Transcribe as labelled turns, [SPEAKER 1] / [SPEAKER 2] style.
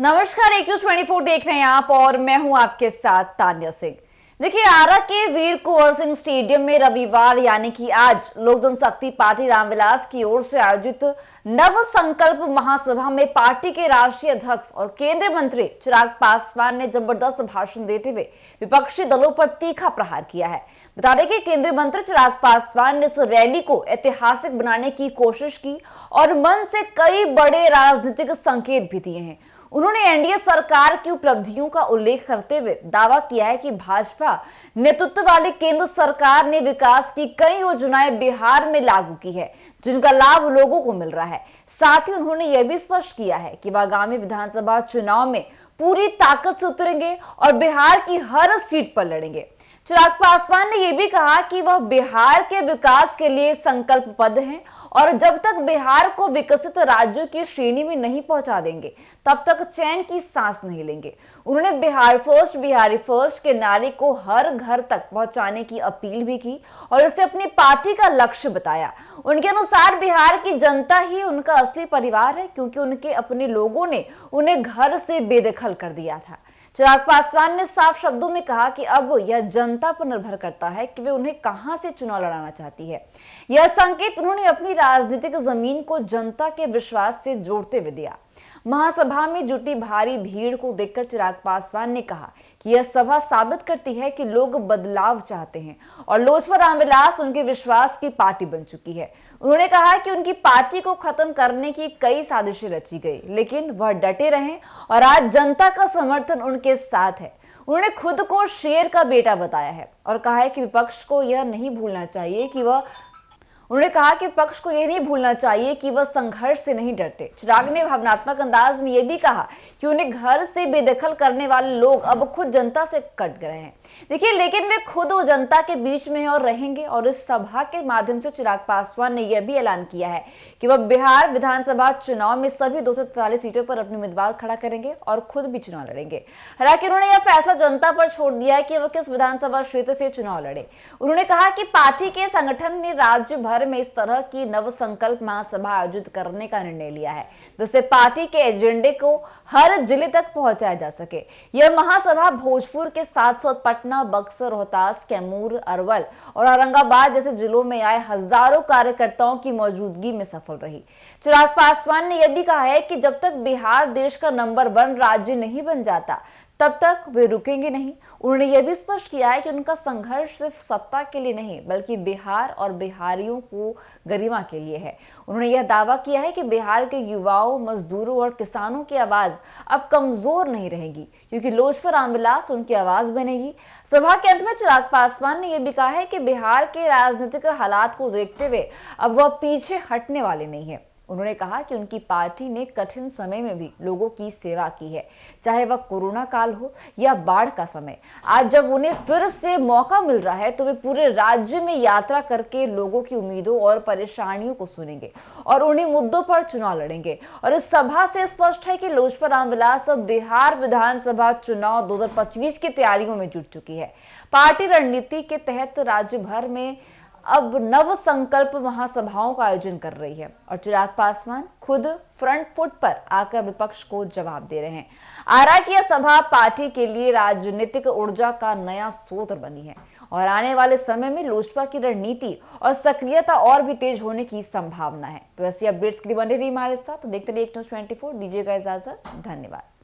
[SPEAKER 1] नमस्कार, एक न्यूज 24 देख रहे हैं आप और मैं हूं आपके साथ तान्या सिंह। देखिए, आरा के वीर कुंवर सिंह स्टेडियम में रविवार यानी कि आज लोक जनशक्ति पार्टी रामविलास की ओर से आयोजित नव संकल्प महासभा में पार्टी के राष्ट्रीय अध्यक्ष और केंद्रीय मंत्री चिराग पासवान ने जबरदस्त भाषण देते हुए विपक्षी दलों पर तीखा प्रहार किया है। बता दें कि केंद्रीय मंत्री चिराग पासवान ने इस रैली को ऐतिहासिक बनाने की कोशिश की और मन से कई बड़े राजनीतिक संकेत भी दिए हैं। उन्होंने एनडीए सरकार की उपलब्धियों का उल्लेख करते हुए दावा किया है कि भाजपा नेतृत्व वाली केंद्र सरकार ने विकास की कई योजनाएं बिहार में लागू की है, जिनका लाभ लोगों को मिल रहा है। साथ ही उन्होंने यह भी स्पष्ट किया है कि वह आगामी विधानसभा चुनाव में पूरी ताकत से उतरेंगे और बिहार की हर सीट पर लड़ेंगे। चिराग पासवान ने यह भी कहा कि वह बिहार के विकास के लिए संकल्पबद्ध हैं और जब तक बिहार को विकसित राज्यों की श्रेणी में नहीं पहुंचा देंगे तब तक चैन की सांस नहीं लेंगे। उन्होंने बिहार फर्स्ट बिहारी फर्स्ट के नारे को हर घर तक पहुंचाने की अपील भी की और इसे अपनी पार्टी का लक्ष्य बताया। उनके अनुसार बिहार की जनता ही उनका असली परिवार है, क्योंकि उनके अपने लोगों ने उन्हें घर से बेदखल कर दिया था। चिराग पासवान ने साफ शब्दों में कहा कि अब यह जनता पर निर्भर करता है कि वे उन्हें कहां से चुनाव लड़ाना चाहती है। यह संकेत उन्होंने अपनी राजनीतिक जमीन को जनता के विश्वास से जोड़ते हुए दिया। महासभा में जुटी भारी भीड़ को देखकर चिराग पासवान ने कहा कि यह सभा साबित करती है कि लोग बदलाव चाहते हैं और लोजपा रामविलास उनके विश्वास की पार्टी बन चुकी है। उन्होंने कहा कि उनकी पार्टी को खत्म करने की कई साजिशें रची गई, लेकिन वह डटे रहे और आज जनता का समर्थन उनके साथ है। उन्होंने खुद को शेर का बेटा बताया है और कहा है कि विपक्ष को यह नहीं भूलना चाहिए कि वह संघर्ष से नहीं डरते। चिराग ने भावनात्मक अंदाज में यह भी कहा कि उन्हें घर से बेदखल करने वाले लोग अब खुद जनता से कट गए हैं। देखिए, लेकिन वे खुद जनता के बीच में और रहेंगे और इस सभा के माध्यम से चिराग पासवान ने यह भी ऐलान किया है कि वह बिहार विधानसभा चुनाव में सभी 243 सीटों पर अपने उम्मीदवार खड़ा करेंगे और खुद भी चुनाव लड़ेंगे। हालांकि उन्होंने यह फैसला जनता पर छोड़ दिया है कि वह किस विधानसभा क्षेत्र से चुनाव लड़े। उन्होंने कहा कि पार्टी के संगठन ने राज्य भर में इस तरह की नव संकल्प महासभा आयोजित करने का निर्णय लिया है, जिससे पार्टी के एजेंडे को हर जिले तक पहुंचाया जा सके। यह महासभा भोजपुर के साथ पटना, बक्सर, रोहतास, कैमूर, अरवल और औरंगाबाद जैसे जिलों में आए हजारों कार्यकर्ताओं की मौजूदगी में सफल रही। चिराग पासवान ने यह भी कहा है कि जब तक बिहार देश का नंबर 1 राज्य नहीं बन जाता तब तक वे रुकेंगे नहीं। उन्होंने यह भी स्पष्ट किया है कि उनका संघर्ष सिर्फ सत्ता के लिए नहीं, बल्कि बिहार और बिहारियों को गरिमा के लिए है। उन्होंने यह दावा किया है कि बिहार के युवाओं, मजदूरों और किसानों की आवाज अब कमजोर नहीं रहेगी, क्योंकि लोजपा रामविलास उनकी आवाज बनेगी। सभा के अंत में चिराग पासवान ने यह भी कहा है कि बिहार के राजनीतिक हालात को देखते हुए अब वह पीछे हटने वाले नहीं है। उन्होंने कहा कि उनकी पार्टी ने कठिन समय में भी लोगों की सेवा की है, चाहे वह कोरोना काल हो या बाढ़ का समय। आज जब उन्हें फिर से मौका मिल रहा है तो वे पूरे राज्य में यात्रा करके लोगों की उम्मीदों और परेशानियों को सुनेंगे और उन्हीं मुद्दों पर चुनाव लड़ेंगे। और इस सभा से स्पष्ट है कि लोजपा रामविलास अब बिहार विधानसभा चुनाव 2025 की तैयारियों में जुट चुकी है। पार्टी रणनीति के तहत राज्य भर में अब नव संकल्प महासभाओं का आयोजन कर रही है और चिराग पासवान खुद फ्रंट फुट पर आकर विपक्ष को जवाब दे रहे हैं। आरा की यह सभा पार्टी के लिए राजनीतिक ऊर्जा का नया स्रोत बनी है और आने वाले समय में लोजपा की रणनीति और सक्रियता और भी तेज होने की संभावना है। तो ऐसी अपडेट्स के लिए बने रहिए हमारे साथ। तो देखते रहिए एक न्यूज़ 24। दीजिएगा इजाजत। धन्यवाद।